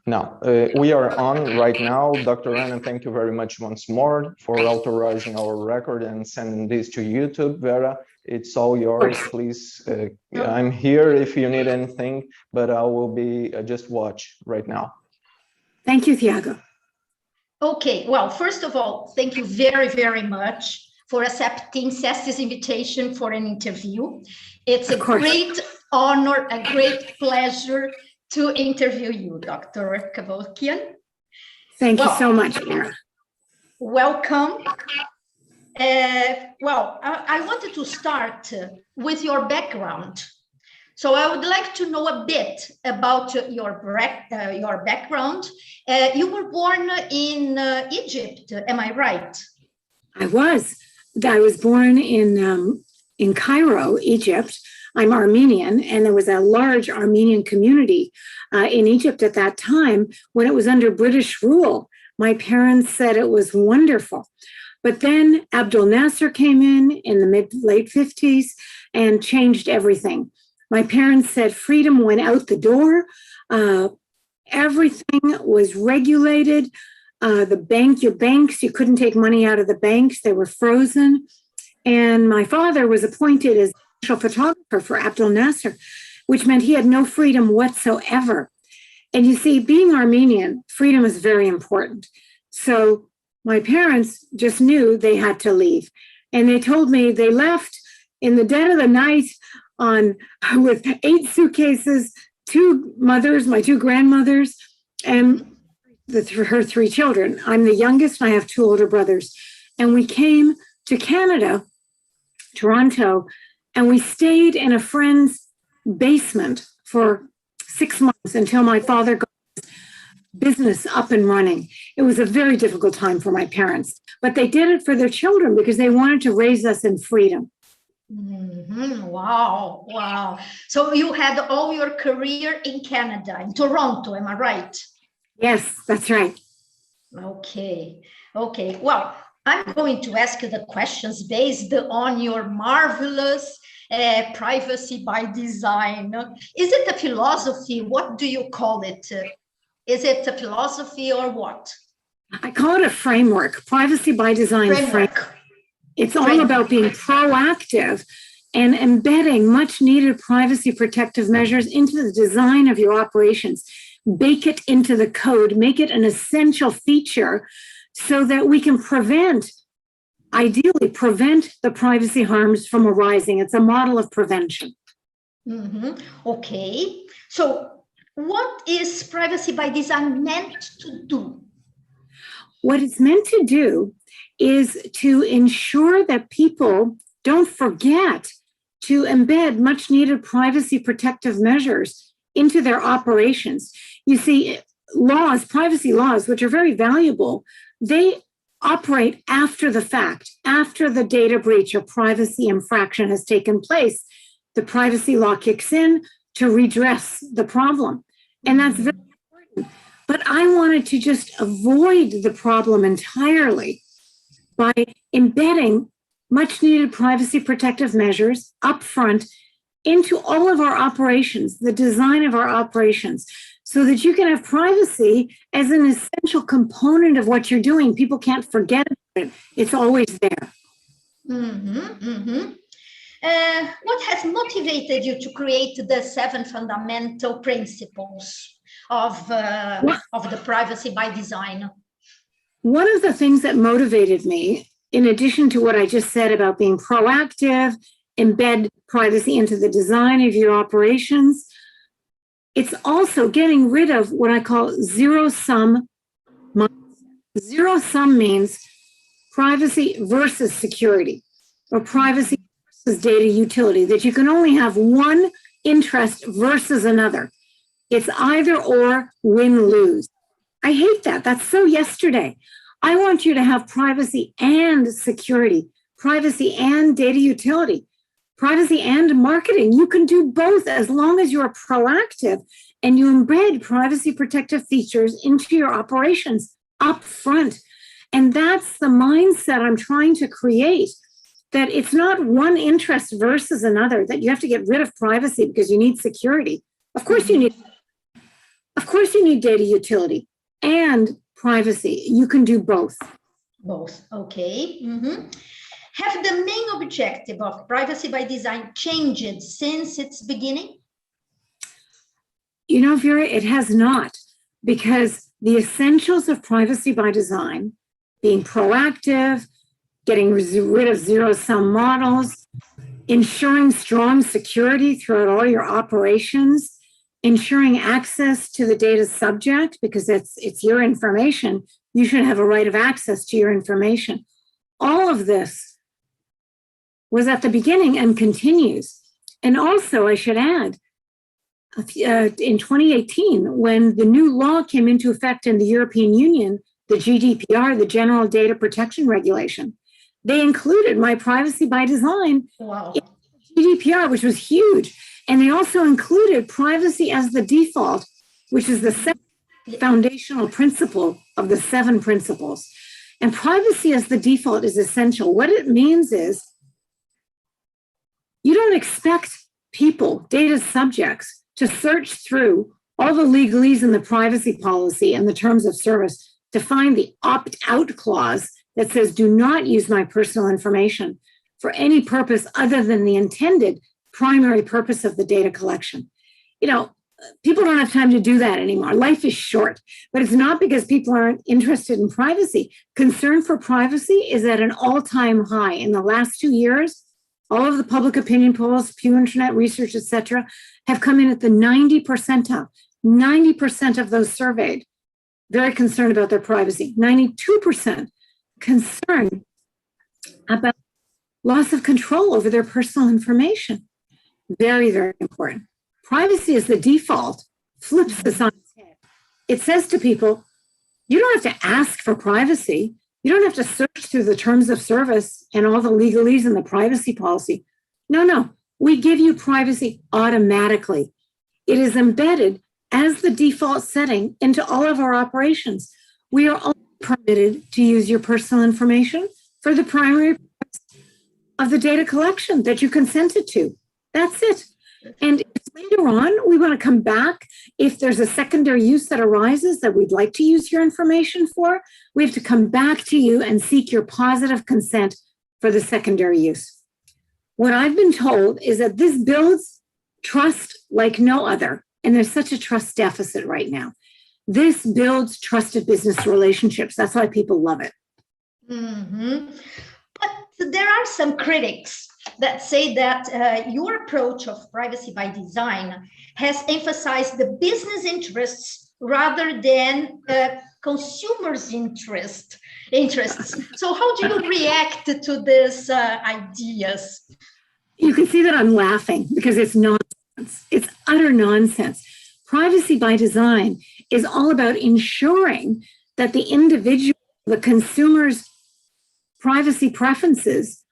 Now, we are on right now. Dr. Anna, thank you very much once more for authorizing our record and sending this to YouTube. Vera, it's all yours. Please, I'm here if you need anything, but I will be just watch right now. Thank you, Thiago. Okay, well, first of all, thank you very, very much for accepting CEST's invitation for an interview. It's a great honor, a great pleasure to interview you, Dr. Cavoukian. Thank you so much, Vera. Welcome. I wanted to start with your background. So I would like to know a bit about your background. You were born in Egypt, am I right? I was born in Cairo, Egypt. I'm Armenian, and there was a large Armenian community in Egypt at that time when it was under British rule. My parents said it was wonderful. But then Abdel Nasser came in the late 50s and changed everything. My parents said freedom went out the door. Everything was regulated. Your banks, you couldn't take money out of the banks. They were frozen. And my father was appointed as photographer for Abdel Nasser, which meant he had no freedom whatsoever. And you see, being Armenian, freedom is very important. So my parents just knew they had to leave. And they told me they left in the dead of the night with 8 suitcases, 2 mothers, my 2 grandmothers, and her 3 children. I'm the youngest, and I have 2 older brothers. And we came to Canada, Toronto, and we stayed in a friend's basement for 6 months until my father got his business up and running. It was a very difficult time for my parents, but they did it for their children because they wanted to raise us in freedom. Mm-hmm. Wow, wow. So you had all your career in Canada, in Toronto, am I right? Yes, that's right. Okay. Well, I'm going to ask you the questions based on your marvelous privacy by design. Is it a philosophy? What do you call it? Is it a philosophy or what? I call it a framework, privacy by design framework. It's all about being proactive and embedding much needed privacy protective measures into the design of your operations. Bake it into the code, make it an essential feature so that we can ideally prevent the privacy harms from arising. It's a model of prevention. Mm-hmm. Okay. So what is privacy by design meant to do? What it's meant to do is to ensure that people don't forget to embed much needed privacy protective measures into their operations. You see, privacy laws, which are very valuable, they operate after the fact, after the data breach or privacy infraction has taken place. The privacy law kicks in to redress the problem. And that's very important. But I wanted to just avoid the problem entirely by embedding much needed privacy protective measures upfront into all of our operations, the design of our operations, so that you can have privacy as an essential component of what you're doing. People can't forget it. It's always there. Mm-hmm, mm-hmm. What has motivated you to create the 7 fundamental principles of the privacy by design? One of the things that motivated me, in addition to what I just said about being proactive, embed privacy into the design of your operations, it's also getting rid of what I call zero-sum. Zero-sum means privacy versus security, or privacy versus data utility, that you can only have one interest versus another. It's either or, win-lose. I hate that. That's so yesterday. I want you to have privacy and security, privacy and data utility, privacy and marketing. You can do both as long as you're proactive and you embed privacy protective features into your operations up front. And that's the mindset I'm trying to create, that it's not one interest versus another, that you have to get rid of privacy because you need security. Of course you need, Of course, you need data utility and privacy. You can do both. Both, okay. Have the main objective of privacy by design changed since its beginning? You know, Vera, it has not, because the essentials of privacy by design, being proactive, getting rid of zero-sum models, ensuring strong security throughout all your operations, ensuring access to the data subject, because it's your information. You should have a right of access to your information. All of this was at the beginning and continues. And also, I should add, in 2018, when the new law came into effect in the European Union, the GDPR, the General Data Protection Regulation, they included my privacy by design in GDPR, which was huge. And they also included privacy as the default, which is the second foundational principle of the 7 principles. And privacy as the default is essential. What it means is you don't expect people, data subjects, to search through all the legalese in the privacy policy and the terms of service to find the opt-out clause that says, do not use my personal information for any purpose other than the intended primary purpose of the data collection. You know, people don't have time to do that anymore. Life is short, but it's not because people aren't interested in privacy. Concern for privacy is at an all-time high. In the last 2 years, all of the public opinion polls, Pew Internet Research, et cetera, have come in at the 90 percentile. 90% of those surveyed very concerned about their privacy. 92% concerned about loss of control over their personal information. Very, very important. Privacy as the default flips this on its head. It says to people, you don't have to ask for privacy. You don't have to search through the terms of service and all the legalese in the privacy policy. No, we give you privacy automatically. It is embedded as the default setting into all of our operations. We are only permitted to use your personal information for the primary purpose of the data collection that you consented to. That's it. And if later on we want to come back, if there's a secondary use that arises that we'd like to use your information for, we have to come back to you and seek your positive consent for the secondary use. What I've been told is that this builds trust like no other, and there's such a trust deficit right now. This builds trusted business relationships. That's why people love it. But there are some critics that say that your approach of privacy by design has emphasized the business interests rather than consumers' interests. So how do you react to these ideas? You can see that I'm laughing because it's nonsense. It's utter nonsense. Privacy by design is all about ensuring that the individual, the consumer's privacy preferences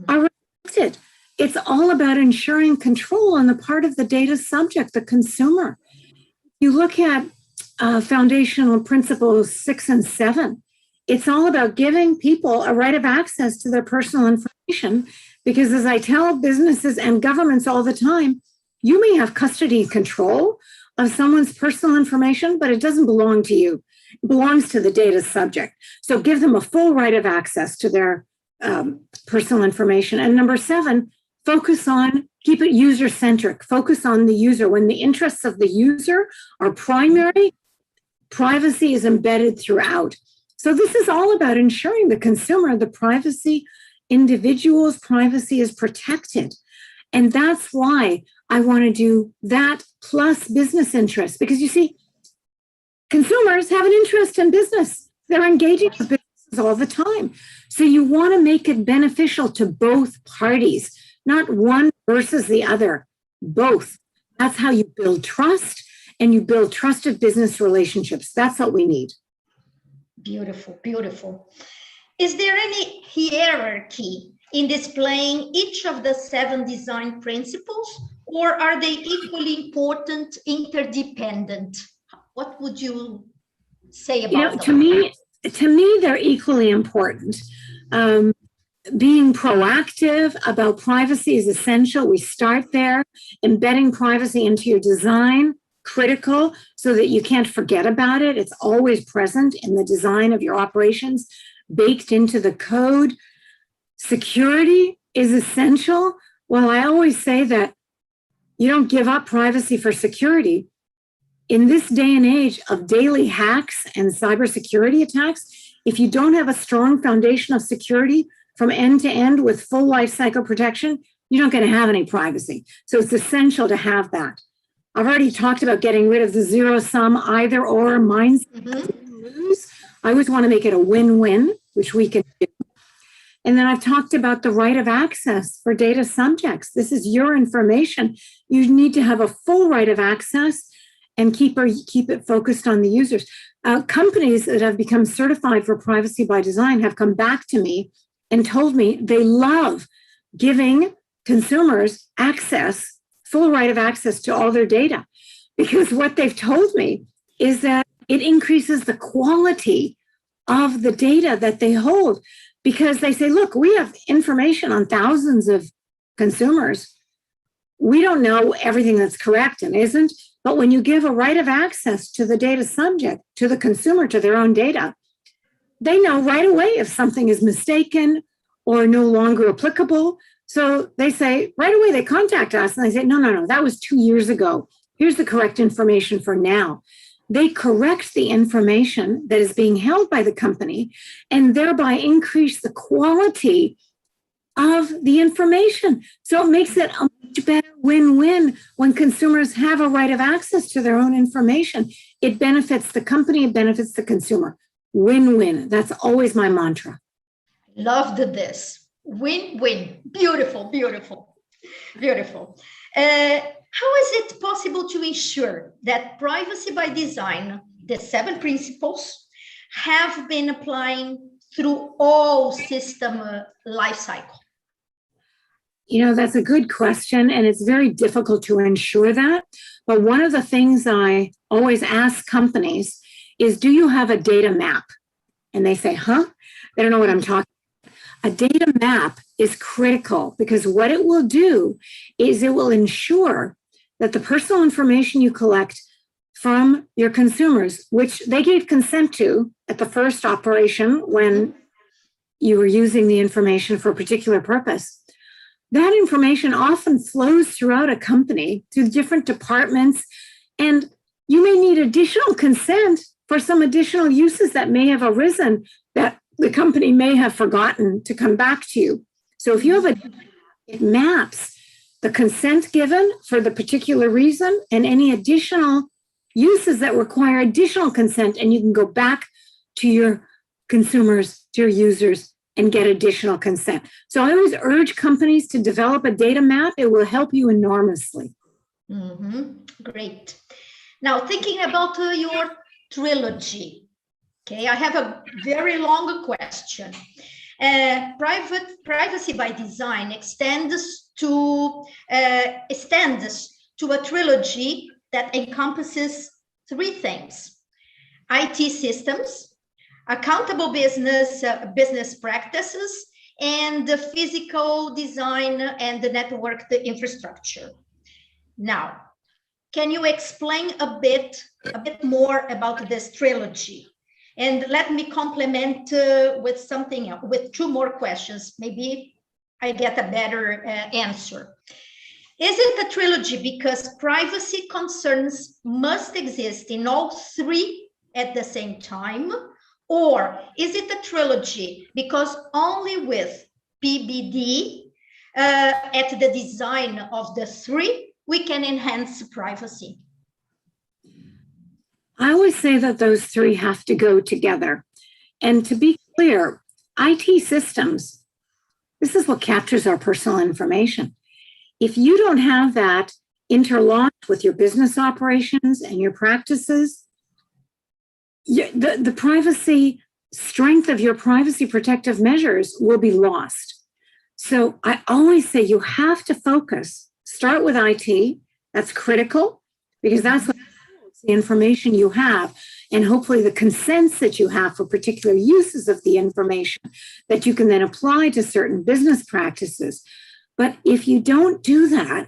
are respected. It's all about ensuring control on the part of the data subject, the consumer. You look at foundational principles 6 and 7. It's all about giving people a right of access to their personal information, because as I tell businesses and governments all the time, you may have custody and control of someone's personal information, but it doesn't belong to you. It belongs to the data subject. So give them a full right of access to their personal information. And number 7, keep it user-centric. Focus on the user. When the interests of the user are primary, privacy is embedded throughout. So this is all about ensuring the consumer, the privacy, individual's privacy is protected. And that's why I want to do that plus business interests, because you see, consumers have an interest in business. They're engaging with businesses all the time. So you want to make it beneficial to both parties, not one versus the other, both. That's how you build trust and you build trusted business relationships. That's what we need. Beautiful, beautiful. Is there any hierarchy in displaying each of the 7 design principles, or are they equally important, interdependent? What would you say about them? To me, they're equally important. Being proactive about privacy is essential. We start there, embedding privacy into your design, critical so that you can't forget about it. It's always present in the design of your operations, baked into the code. Security is essential. Well, I always say that you don't give up privacy for security. In this day and age of daily hacks and cybersecurity attacks, if you don't have a strong foundation of security from end to end with full life cycle protection, you're not going to have any privacy. So it's essential to have that. I've already talked about getting rid of the zero-sum either-or mindset. I always want to make it a win-win, which we can do. And then I've talked about the right of access for data subjects. This is your information. You need to have a full right of access and keep it focused on the users. Companies that have become certified for privacy by design have come back to me and told me they love giving consumers access, full right of access to all their data, because what they've told me is that it increases the quality of the data that they hold, because they say, look, we have information on thousands of consumers. We don't know everything that's correct and isn't, but when you give a right of access to the data subject, to the consumer, to their own data, they know right away if something is mistaken or no longer applicable. So they say, right away, they contact us and they say, no, that was 2 years ago. Here's the correct information for now. They correct the information that is being held by the company and thereby increase the quality of the information. So it makes it a much better win-win when consumers have a right of access to their own information. It benefits the company, it benefits the consumer. Win-win. That's always my mantra. Loved this. Win-win. Beautiful, beautiful, beautiful. How is it possible to ensure that privacy by design, the 7 principles, have been applying through all system life cycle? That's a good question, and it's very difficult to ensure that. But one of the things I always ask companies is, do you have a data map? And they say, huh? They don't know what I'm talking about. A data map is critical because what it will do is it will ensure that the personal information you collect from your consumers, which they gave consent to at the first operation when you were using the information for a particular purpose, that information often flows throughout a company to different departments, and you may need additional consent for some additional uses that may have arisen that the company may have forgotten to come back to you. So if you have it maps the consent given for the particular reason and any additional uses that require additional consent, and you can go back to your consumers, to your users, and get additional consent. So I always urge companies to develop a data map. It will help you enormously. Great. Now, thinking about your trilogy, okay, I have a very long question. Privacy by design extends to a trilogy that encompasses 3 things: IT systems, accountable business practices, and the physical design and the network, the infrastructure. Now, can you explain a bit more about this trilogy? And let me complement with something else, with 2 more questions. Maybe I get a better answer. Is it a trilogy because privacy concerns must exist in all 3 at the same time? Or is it a trilogy because only with PBD at the design of the 3, we can enhance privacy? I always say that those 3 have to go together. And to be clear, IT systems, this is what captures our personal information. If you don't have that interlocked with your business operations and your practices, the privacy strength of your privacy protective measures will be lost. So I always say you have to focus. Start with IT. That's critical because that's what the information you have, and hopefully the consents that you have for particular uses of the information that you can then apply to certain business practices. But if you don't do that,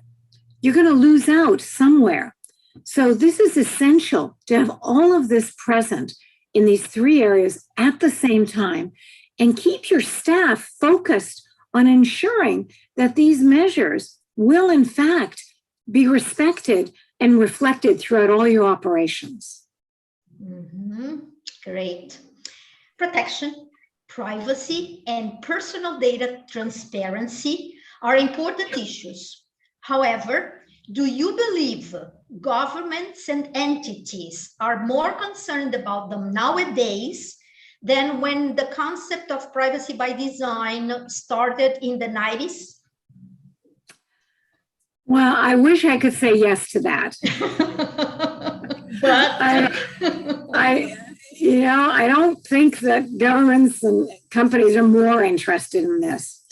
you're going to lose out somewhere. So this is essential to have all of this present in these three areas at the same time and keep your staff focused on ensuring that these measures will in fact be respected and reflected throughout all your operations. Great. Protection, privacy, and personal data transparency are important issues. However, do you believe governments and entities are more concerned about them nowadays than when the concept of privacy by design started in the 90s? Well, I wish I could say yes to that. But I don't think that governments and companies are more interested in this.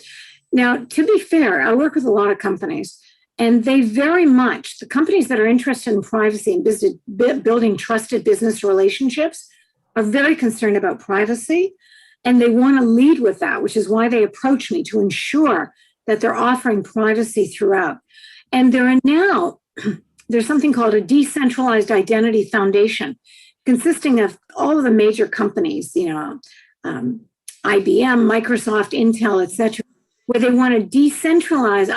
Now, to be fair, I work with a lot of companies, and they very much, the companies that are interested in privacy and building trusted business relationships are very concerned about privacy, and they want to lead with that, which is why they approach me to ensure that they're offering privacy throughout. And there's something called a Decentralized Identity Foundation, consisting of all of the major companies, IBM, Microsoft, Intel, et cetera, where they want to decentralize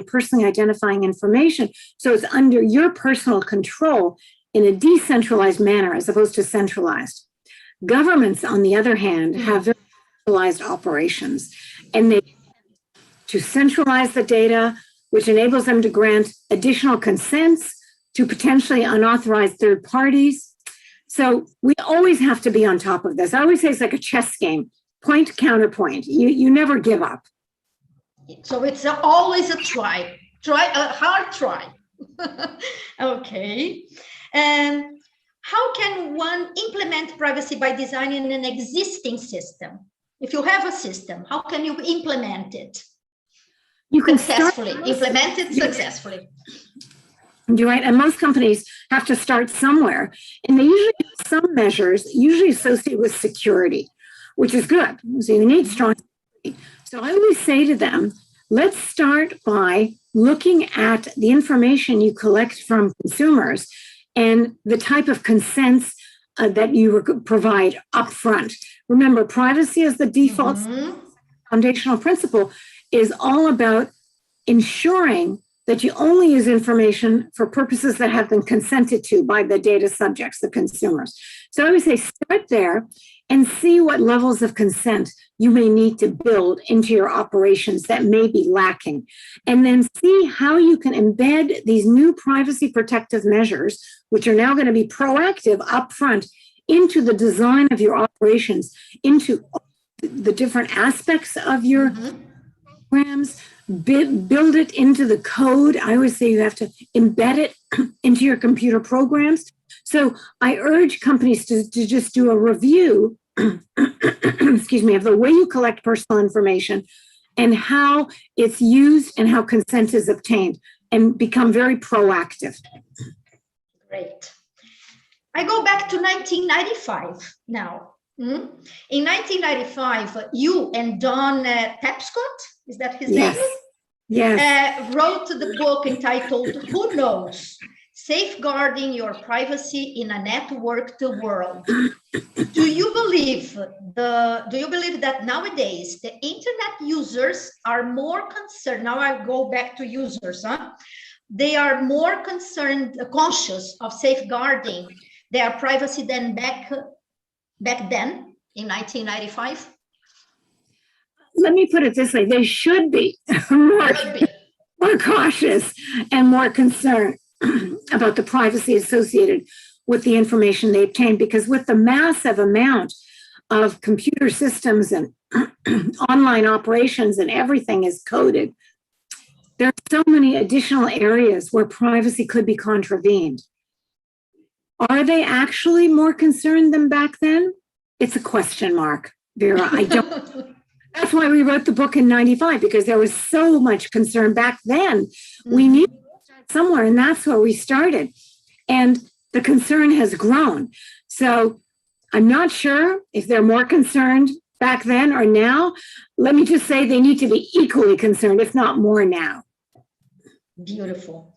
personally identifying information so it's under your personal control in a decentralized manner as opposed to centralized. Governments, on the other hand, have very centralized operations, and they to centralize the data, which enables them to grant additional consents to potentially unauthorized third parties. So we always have to be on top of this. I always say it's like a chess game, point, counterpoint. You never give up. So it's always a hard try. Okay. And how can one implement privacy by design in an existing system? If you have a system, how can you implement it? You can implement it successfully. You're right. And most companies have to start somewhere. And they usually have some measures, usually associated with security, which is good. So you need strong security. So I always say to them, let's start by looking at the information you collect from consumers and the type of consents that you provide upfront. Remember, privacy as the default foundational principle is all about ensuring that you only use information for purposes that have been consented to by the data subjects, the consumers. So I would say start there and see what levels of consent you may need to build into your operations that may be lacking. And then see how you can embed these new privacy protective measures, which are now going to be proactive upfront, into the design of your operations, into the different aspects of your programs, build it into the code. I always say you have to embed it into your computer programs. So I urge companies to just do a review, excuse me, of the way you collect personal information and how it's used and how consent is obtained, and become very proactive. Great. I go back to 1995 now. In 1995, you and Don Tapscott, is that his name? Yes. Wrote the book entitled "Who Knows? Safeguarding Your Privacy in a Networked World." Do you believe that nowadays the internet users are more concerned? Now I go back to users. They are more conscious of safeguarding their privacy than back then in 1995? Let me put it this way: they should be more cautious and more concerned about the privacy associated with the information they obtain, because with the massive amount of computer systems and online operations and everything is coded, there are so many additional areas where privacy could be contravened. Are they actually more concerned than back then? It's a question mark, Vera. I don't. That's why we wrote the book in 95, because there was so much concern back then. We needed to start somewhere, and that's where we started. And the concern has grown. So I'm not sure if they're more concerned back then or now. Let me just say they need to be equally concerned, if not more now. Beautiful.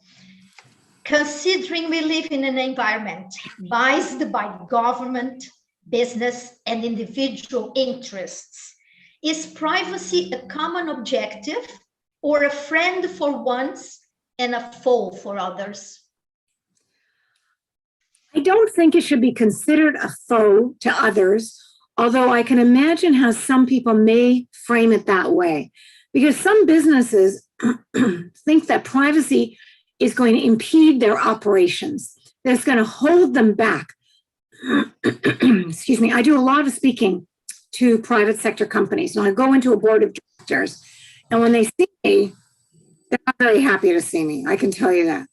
Considering we live in an environment biased by government, business, and individual interests, is privacy a common objective or a friend for once and a foe for others? I don't think it should be considered a foe to others, although I can imagine how some people may frame it that way. Because some businesses think that privacy is going to impede their operations, that's going to hold them back. Excuse me, I do a lot of speaking to private sector companies, and I go into a board of directors, and when they see me, they're not very happy to see me, I can tell you that.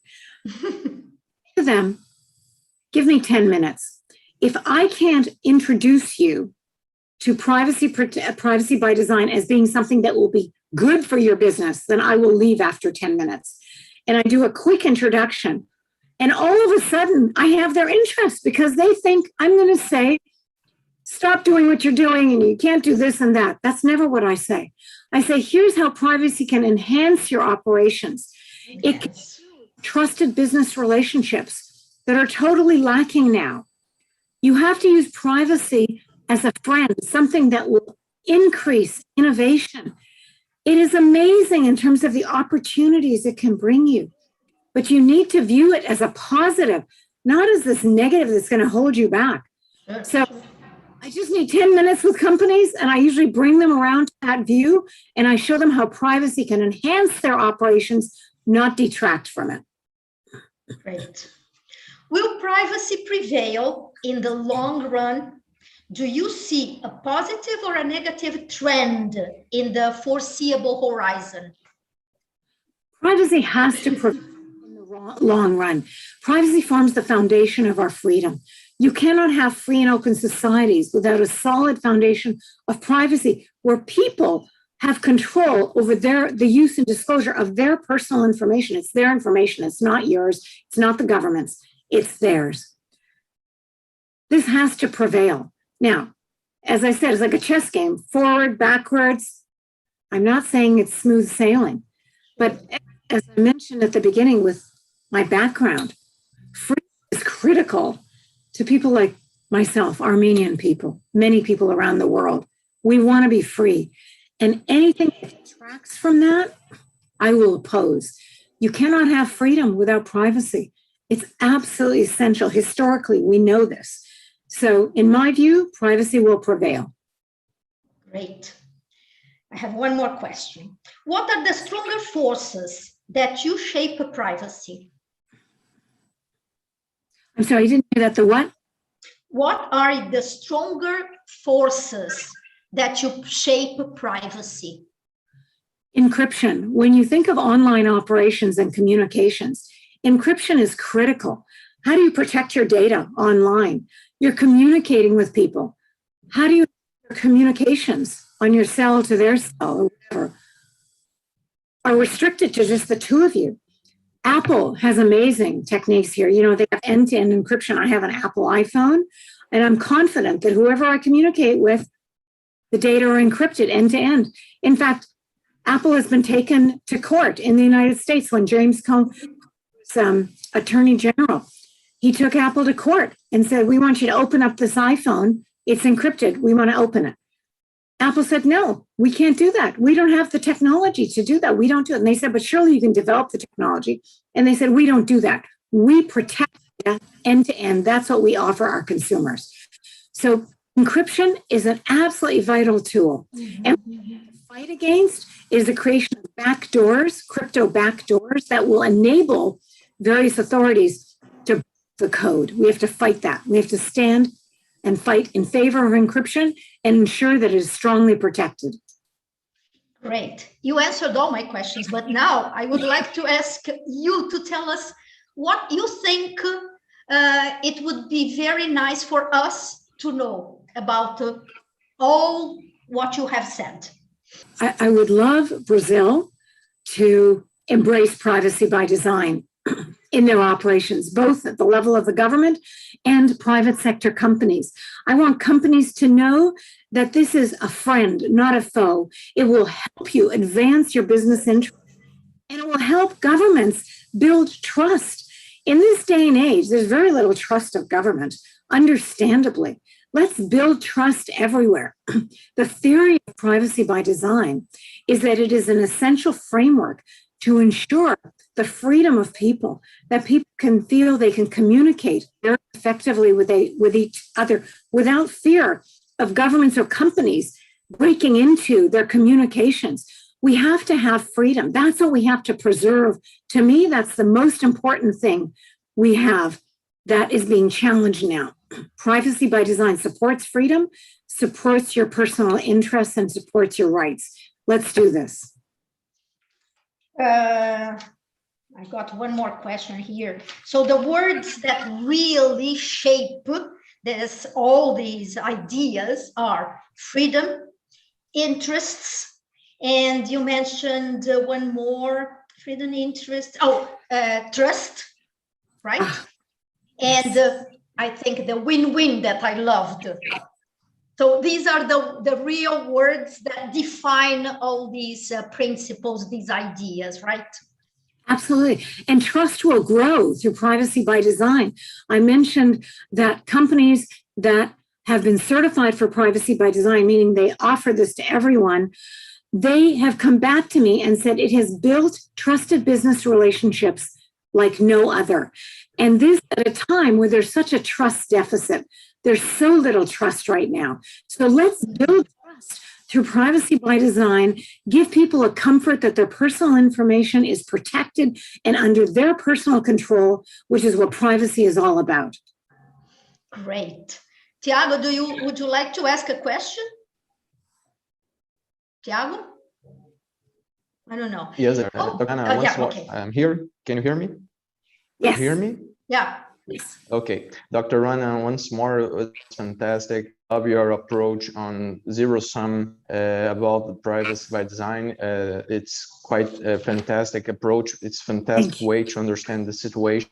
To them, give me 10 minutes. If I can't introduce you to privacy by design as being something that will be good for your business, then I will leave after 10 minutes. And I do a quick introduction. And all of a sudden, I have their interest because they think I'm going to say, stop doing what you're doing and you can't do this and that. That's never what I say. I say, here's how privacy can enhance your operations. Yes. It can trusted business relationships that are totally lacking now. You have to use privacy as a friend, something that will increase innovation. It is amazing in terms of the opportunities it can bring you, but you need to view it as a positive, not as this negative that's going to hold you back. So I just need 10 minutes with companies, and I usually bring them around to that view, and I show them how privacy can enhance their operations, not detract from it. Great. Will privacy prevail in the long run? Do you see a positive or a negative trend in the foreseeable horizon? Privacy has to prevail in the long run. Privacy forms the foundation of our freedom. You cannot have free and open societies without a solid foundation of privacy where people have control over the use and disclosure of their personal information. It's their information. It's not yours. It's not the government's. It's theirs. This has to prevail. Now, as I said, it's like a chess game, forward, backwards. I'm not saying it's smooth sailing, but as I mentioned at the beginning with my background, freedom is critical to people like myself, Armenian people, many people around the world. We want to be free. And anything that detracts from that, I will oppose. You cannot have freedom without privacy. It's absolutely essential. Historically, we know this. So in my view, privacy will prevail. Great. I have one more question. What are the stronger forces that you shape privacy? I'm sorry, I didn't hear that. The what? What are the stronger forces that you shape privacy? Encryption. When you think of online operations and communications, encryption is critical. How do you protect your data online? You're communicating with people. How do you your communications on your cell to their cell or whatever are restricted to just the two of you? Apple has amazing techniques here. You know, they have end-to-end encryption. I have an Apple iPhone, and I'm confident that whoever I communicate with, the data are encrypted end-to-end. In fact, Apple has been taken to court in the United States when James Comey was Attorney General. He took Apple to court and said, we want you to open up this iPhone. It's encrypted. We want to open it. Apple said, no, we can't do that. We don't have the technology to do that. We don't do it. And they said, but surely you can develop the technology. And they said, we don't do that. We protect data end to end. That's what we offer our consumers. So encryption is an absolutely vital tool. Mm-hmm. And what we have to fight against is the creation of backdoors, crypto backdoors that will enable various authorities to break the code. We have to fight that. We have to stand and fight in favor of encryption and ensure that it is strongly protected. Great. You answered all my questions, but now I would like to ask you to tell us what you think it would be very nice for us to know about all what you have said. I would love Brazil to embrace privacy by design in their operations, both at the level of the government and private sector companies. I want companies to know that this is a friend, not a foe. It will help you advance your business interests, and it will help governments build trust day and age, there's very little trust of government, understandably. Let's build trust everywhere. The theory of privacy by design is that it is an essential framework to ensure the freedom of people, that people can feel they can communicate very effectively with each other without fear of governments or companies breaking into their communications. We have to have freedom. That's what we have to preserve. To me, that's the most important thing we have that is being challenged now. Privacy by design supports freedom, supports your personal interests, and supports your rights. Let's do this. I got one more question here. So the words that really shape all these ideas are freedom, interests, and you mentioned one more, freedom, interest, trust, right? And I think the win-win that I loved. So these are the real words that define all these principles, these ideas, right? Absolutely. And trust will grow through privacy by design. I mentioned that companies that have been certified for privacy by design, meaning they offer this to everyone, they have come back to me and said it has built trusted business relationships like no other. And this at a time where there's such a trust deficit. There's so little trust right now. So let's build trust through privacy by design, give people a comfort that their personal information is protected and under their personal control, which is what privacy is all about. Great. Thiago, would you like to ask a question? Thiago? I don't know. Yes, sir. Okay. I'm here. Can you hear me? Yes. Can you hear me? Yeah. Okay. Dr. Rana, once more, it was fantastic. Love your approach on zero sum about the privacy by design. It's quite a fantastic approach. It's a fantastic way to understand the situation.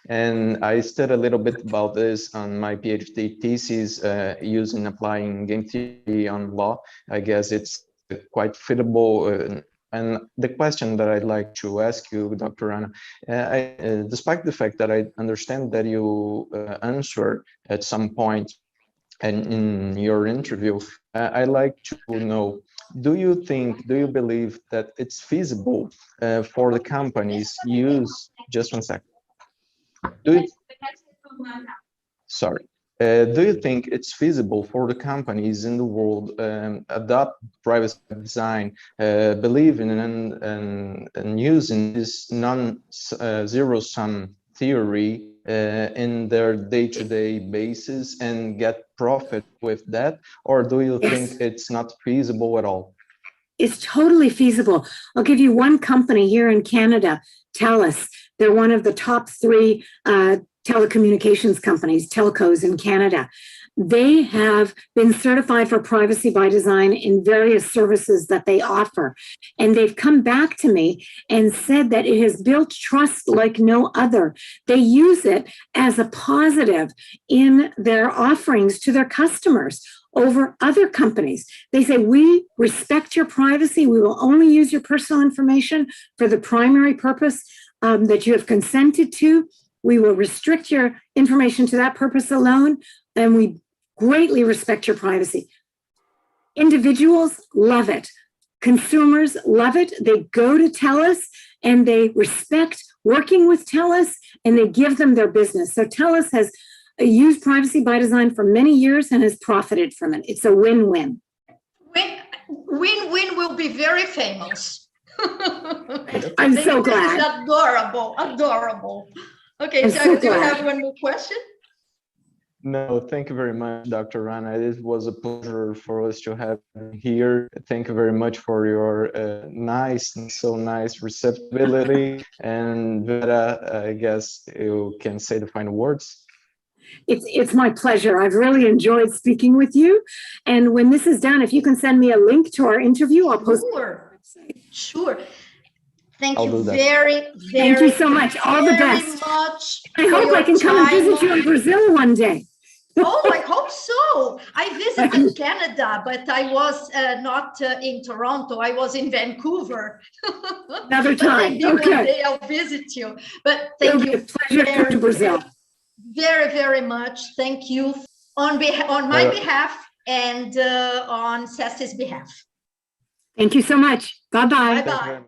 And I studied a little bit about this on my PhD thesis using applying game theory on law. I guess it's quite fitable. And the question that I'd like to ask you, Dr. Rana, despite the fact that I understand that you answered at some point and in your interview, I'd like to know, do you believe that it's feasible for the companies use, just one second. Do you think it's feasible for the companies in the world adopt privacy design, believe in and using this non-zero-sum theory in their day-to-day basis and get profit with that? Or do you think it's not feasible at all? It's totally feasible. I'll give you one company here in Canada, TELUS. They're one of the top 3 telecommunications companies, telcos in Canada. They have been certified for privacy by design in various services that they offer. And they've come back to me and said that it has built trust like no other. They use it as a positive in their offerings to their customers over other companies. They say, we respect your privacy. We will only use your personal information for the primary purpose that you have consented to. We will restrict your information to that purpose alone, and we greatly respect your privacy. Individuals love it. Consumers love it. They go to TELUS and they respect working with TELUS and they give them their business. So TELUS has used privacy by design for many years and has profited from it. It's a win-win. Win-win will be very famous. I'm so glad. It's adorable. Okay, Thiago, do you have one more question? No, thank you very much, Dr. Rana. It was a pleasure for us to have you here. Thank you very much for your so nice receptibility. And Vera, I guess you can say the final words. It's my pleasure. I've really enjoyed speaking with you. And when this is done, if you can send me a link to our interview, I'll post it on our website. Sure. Thank you very, thank you so much. All the best. I hope I can come and visit you in Brazil one day. Oh, I hope so. I visited Canada, but I was not in Toronto. I was in Vancouver. Another time. Maybe Okay. one day I'll visit you. But It'll thank be you a pleasure to come to Brazil. very, very much. Thank you on my behalf and on CEST's behalf. Thank you so much. Bye-bye. Bye-bye.